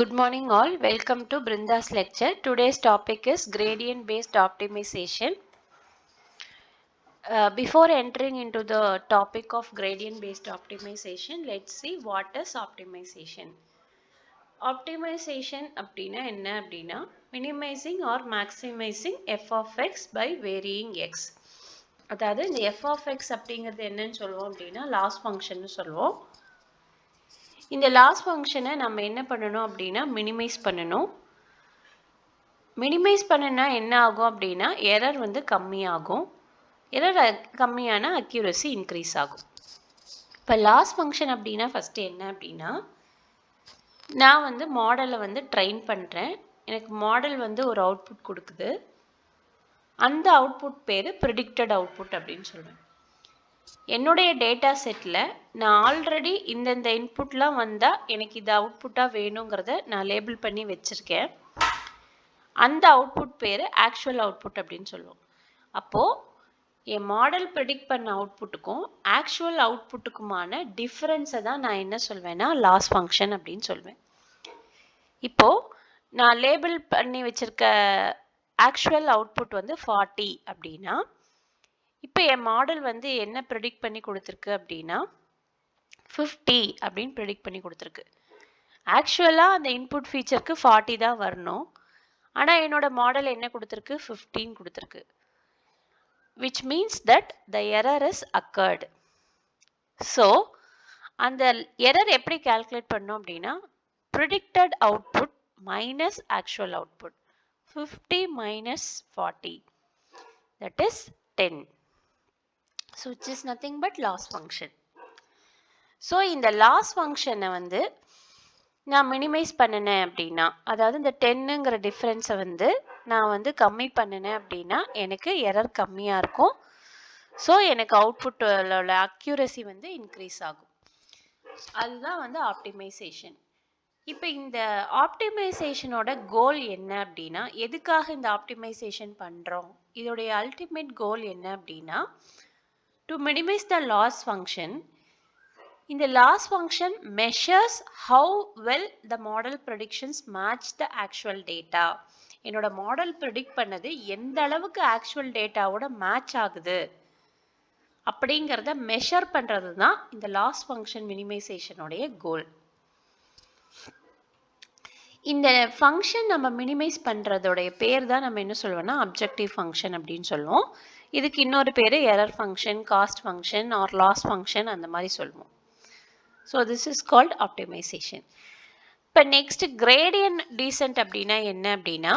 Good morning all. Welcome to Brinda's lecture. Today's topic is gradient based optimization. Before entering into the topic of gradient based optimization, let's see what is optimization. Optimization அப்படினா என்ன அப்படினா minimizing or maximizing f of x by varying x. அதாவது இந்த f of x அப்படிங்கிறது என்னன்னு சொல்லுவோம் அப்படினா loss function சொல்லுவோம். இந்த loss function நம்ம என்ன பண்ணணும் அப்படினா minimize பண்ணணும். மினிமைஸ் பண்ணனா என்ன ஆகும் அப்படின்னா எரர் வந்து கம்மியாகும். எரர் கம்மியான அக்யூரசி இன்க்ரீஸ் ஆகும். இப்போ லாஸ் ஃபங்க்ஷன் அப்படின்னா ஃபஸ்ட்டு என்ன அப்படின்னா நான் வந்து மாடலை வந்து ட்ரெயின் பண்ணுறேன். எனக்கு மாடல் வந்து ஒரு அவுட்புட் கொடுக்குது. அந்த அவுட்புட் பேர் ப்ரிடிக்டட் அவுட்புட் அப்படின்னு சொல்லுவேன். என்னுடைய டேட்டா செட்டில் நான் ஆல்ரெடி இந்தந்த இன்புட்லாம் வந்தால் எனக்கு இது அவுட்புட்டாக வேணுங்கிறத நான் லேபிள் பண்ணி வச்சுருக்கேன். அந்த அவுட்புட் பேர் ஆக்சுவல் அவுட்புட் அப்படின்னு சொல்லுவோம். அப்போது என் மாடல் ப்ரெடிக்ட் பண்ண அவுட்புட்டுக்கும் ஆக்சுவல் அவுட்புட்டுக்குமான டிஃப்ரென்ஸை தான் நான் என்ன சொல்வேன்னா லாஸ் ஃபங்க்ஷன் அப்படின்னு சொல்வேன். இப்போது நான் லேபிள் பண்ணி வச்சுருக்க ஆக்சுவல் அவுட்புட் வந்து 40 அப்படின்னா இப்போ என் மாடல் வந்து என்ன ப்ரெடிக்ட் பண்ணி கொடுத்துருக்கு அப்படின்னா 50 அப்படின்னு ப்ரெடிக்ட் பண்ணி கொடுத்துருக்கு. ஆக்சுவலாக அந்த இன்புட் ஃபீச்சருக்கு 40 தான் வரணும். ஆனால் என்னோட மாடல் என்ன கொடுத்துருக்கு 15 கொடுத்துருக்கு. which means that the error is occurred. So அந்த எரர் எப்படி கால்குலேட் பண்ணோம் அப்படின்னா predicted output minus actual output 50 minus 40 that is 10. So which is nothing but loss function. So இந்த loss function வந்து நான் மினிமைஸ் பண்ணினேன் அப்படின்னா அதாவது இந்த 10ங்கிற டிஃப்ரென்ஸை வந்து நான் வந்து கம்மி பண்ணினேன் அப்படின்னா எனக்கு எரர் கம்மியாக இருக்கும். ஸோ எனக்கு அவுட்புட்டோட அக்யூரசி வந்து இன்க்ரீஸ் ஆகும். அதுதான் வந்து ஆப்டிமைசேஷன். இப்போ இந்த ஆப்டிமைசேஷனோட கோல் என்ன அப்படின்னா எதுக்காக இந்த ஆப்டிமைசேஷன் பண்ணுறோம், இதோடைய அல்டிமேட் கோல் என்ன அப்படின்னா to minimise the loss function. இந்த loss function measures how well the model predictions match the actual data. என்னோட மாடல் ப்ரெடிக்ட் பண்ணது எந்த அளவுக்கு ஆக்சுவல் டேட்டாவோட மேட்ச் ஆகுது அப்படிங்கிறத மெஷர் பண்ணுறது தான் இந்த லாஸ் ஃபங்க்ஷன் மினிமைசேஷனுடைய கோல். இந்த ஃபங்க்ஷன் நம்ம மினிமைஸ் பண்ணுறதோடைய பேர் தான் நம்ம என்ன சொல்லுவோம்னா அப்ஜெக்டிவ் ஃபங்க்ஷன் அப்படின்னு சொல்லுவோம். இதுக்கு இன்னொரு பேர் error function, cost function or loss function அந்த மாதிரி சொல்லுவோம். So this is called optimization. இப்போ next gradient descent அப்படின்னா என்ன அப்படின்னா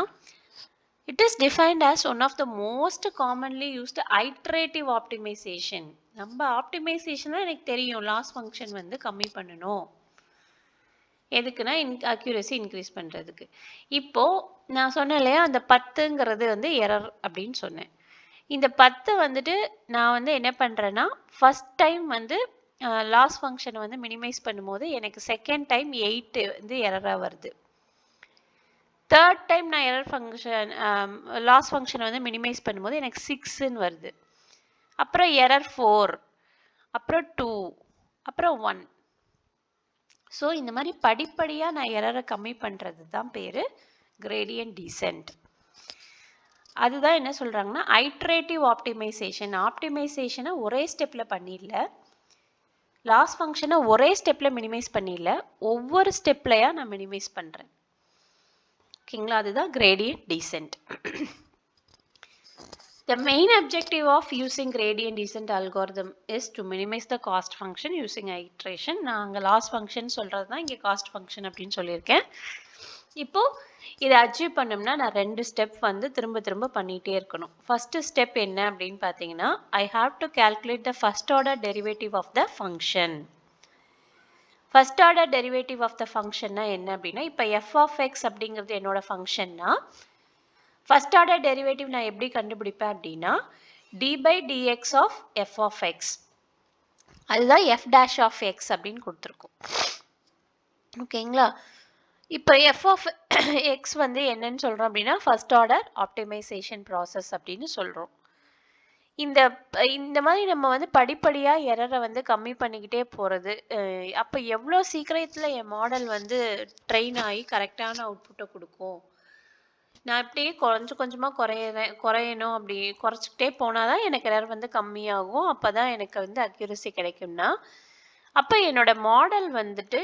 it is defined as one of the most commonly used iterative optimization. நம்ம ஆப்டிமைசேஷன் எனக்கு தெரியும் லாஸ் ஃபங்க்ஷன் வந்து கம்மி பண்ணணும் எதுக்குன்னா அக்யூரசி இன்க்ரீஸ் பண்ணுறதுக்கு. இப்போது நான் சொன்னேன் இல்லையா அந்த 10ங்கிறது வந்து எரர் அப்படின்னு சொன்னேன். இந்த 10 வந்துட்டு நான் வந்து என்ன பண்ணுறேன்னா ஃபஸ்ட் டைம் வந்து லாஸ் ஃபங்க்ஷனை வந்து மினிமைஸ் பண்ணும்போது எனக்கு செகண்ட் டைம் 8 வந்து எரராக வருது. தேர்ட் டைம் நான் எரர் ஃபங்க்ஷன் லாஸ் ஃபங்க்ஷனை வந்து மினிமைஸ் பண்ணும்போது எனக்கு 6ன்னு வருது. அப்புறம் எரர் 4, அப்புறம் 2, அப்புறம் 1. ஸோ இந்த மாதிரி படிப்படியாக நான் எரரை கம்மி பண்ணுறது தான் பேர் கிரேடியன்ட் டீசென்ட். அதுதான் என்ன சொல்கிறாங்கன்னா ஐட்ரேட்டிவ் ஆப்டிமைசேஷன். ஆப்டிமைசேஷனை ஒரே ஸ்டெப்பில் பண்ணிடல, லாஸ் ஃபங்க்ஷனை ஒரே ஸ்டெப்பில் மினிமைஸ் பண்ணிடல, ஒவ்வொரு ஸ்டெப்லையா நான் மினிமைஸ் பண்ணுறேன். ஓகேங்களா, அதுதான் gradient descent. The main objective of using gradient descent algorithm is to minimize the cost function using iteration. நான் அங்கே லாஸ் ஃபங்க்ஷன் சொல்கிறது தான் இங்கே காஸ்ட் ஃபங்க்ஷன் அப்படின்னு சொல்லியிருக்கேன். இப்போது இதை அச்சீவ் பண்ணோம்னா நான் 2 ஸ்டெப் வந்து திரும்ப திரும்ப பண்ணிகிட்டே இருக்கணும். ஃபஸ்ட்டு ஸ்டெப் என்ன அப்படின்னு பார்த்தீங்கன்னா I have to calculate the first order derivative of the function. First order derivative of the ஃபங்க்ஷன்னா என்ன அப்படின்னா இப்போ எஃப் ஆஃப் எக்ஸ் அப்படிங்கிறது என்னோட ஃபங்க்ஷன்னா ஃபஸ்ட் ஆர்டர் டெரிவேட்டிவ் நான் எப்படி கண்டுபிடிப்பேன் அப்படின்னா d by dx of f of x, அதுதான் எஃப் டேஷ் ஆஃப் எக்ஸ் அப்படின்னு கொடுத்துருக்கோம். ஓகேங்களா, இப்போ எஃப் ஆஃப் எக்ஸ் வந்து என்னன்னு சொல்கிறோம் அப்படின்னா ஃபஸ்ட் ஆர்டர் ஆப்டிமைசேஷன் ப்ராசஸ் அப்படின்னு சொல்கிறோம். இந்த மாதிரி நம்ம வந்து படிப்படியா எரரை வந்து கம்மி பண்ணிக்கிட்டே போறது. அப்ப எவ்வளோ சீக்கிரத்துல என் மாடல் வந்து ட்ரெயின் ஆகி கரெக்டான அவுட்புட்டை கொடுக்கும். நான் இப்படியே கொஞ்சம் கொஞ்சமா குறையணும், அப்படி குறைச்சிக்கிட்டே போனாதான் எனக்கு எரர் வந்து கம்மியாகும். அப்பதான் எனக்கு வந்து அக்யூரசி கிடைக்கும்னா, அப்ப என்னோட மாடல் வந்துட்டு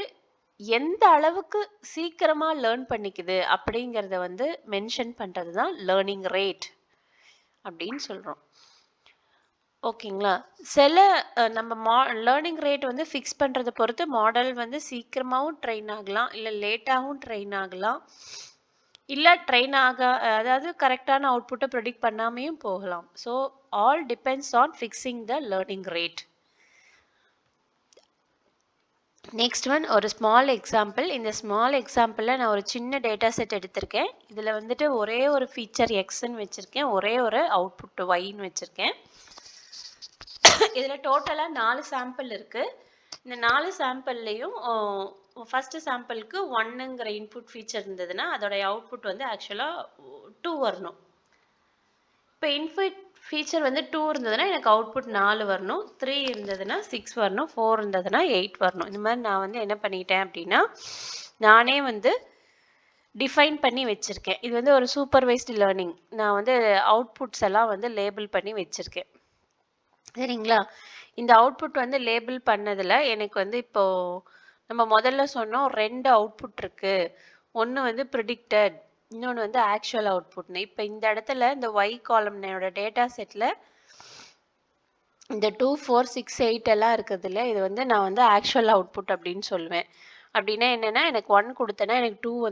எந்த அளவுக்கு சீக்கிரமா லேர்ன் பண்ணிக்குது அப்படிங்கிறத வந்து மென்ஷன் பண்றது தான் லேர்னிங் ரேட் அப்படின்னு சொல்றோம். ஓகேங்களா? சில நம்ம லேர்னிங் ரேட் வந்து ஃபிக்ஸ் பண்றத பொறுத்து மாடல் வந்து சீக்கிரமாவும் ட்ரெயின் ஆகலாம், இல்ல லேட்டாகவும் ட்ரெயின் ஆகலாம், இல்ல ட்ரெயின் அதாவது கரெக்டான அவுட்புட்டை ப்ரெடிக்ட் பண்ணாமையும் போகலாம். So all depends on fixing the learning rate. Next one ஒரு ஸ்மால் எக்ஸாம்பிள். இந்த ஸ்மால் எக்ஸாம்பிளில் நான் ஒரு சின்ன டேட்டா செட் எடுத்திருக்கேன். இதில் வந்துட்டு ஒரே ஒரு ஃபீச்சர் எக்ஸ்ன்னு வச்சுருக்கேன், ஒரே ஒரு அவுட்புட் ஒய்ன்னு வச்சுருக்கேன். இதில் டோட்டலாக 4 சாம்பிள் இருக்குது. இந்த 4 சாம்பிள்லேயும் ஃபஸ்ட்டு சாம்பிளுக்கு 1ங்கிற இன்புட் ஃபீச்சர் இருந்ததுன்னா அதோடைய அவுட்புட் வந்து ஆக்சுவலாக 2 வரணும். இப்போ இன்புட் ஃபீச்சர் வந்து 2 இருந்ததுன்னா எனக்கு அவுட்புட் 4 வரணும், 3 இருந்ததுன்னா 6 வரணும், 4 இருந்ததுன்னா 8 வரணும். இந்த மாதிரி நான் வந்து என்ன பண்ணிட்டேன் அப்படின்னா நானே வந்து டிஃபைன் பண்ணி வச்சுருக்கேன். இது வந்து ஒரு சூப்பர்வைஸ்டு லேர்னிங். நான் வந்து அவுட்புட்ஸ் எல்லாம் வந்து லேபிள் பண்ணி வச்சுருக்கேன். சரிங்களா? இந்த அவுட்புட் வந்து லேபிள் பண்ணதில் எனக்கு வந்து இப்போ நம்ம முதல்ல சொன்னோம் 2 அவுட்புட் இருக்கு. ஒன்று வந்து ப்ரிடிக்டட், இன்னொன்று வந்து ஆக்சுவல் அவுட்புட்னு. இப்போ இந்த இடத்துல இந்த ஒய் காலம்னோட டேட்டா செட்டில் இந்த 2, 4, 6, 8 எல்லாம் இருக்குதுல்ல, இது வந்து நான் வந்து ஆக்சுவல் அவுட்புட் அப்படின்னு சொல்லுவேன். அப்படின்னா என்னன்னா எனக்கு 1 கொடுத்தேன்னா எனக்கு 2 வந்து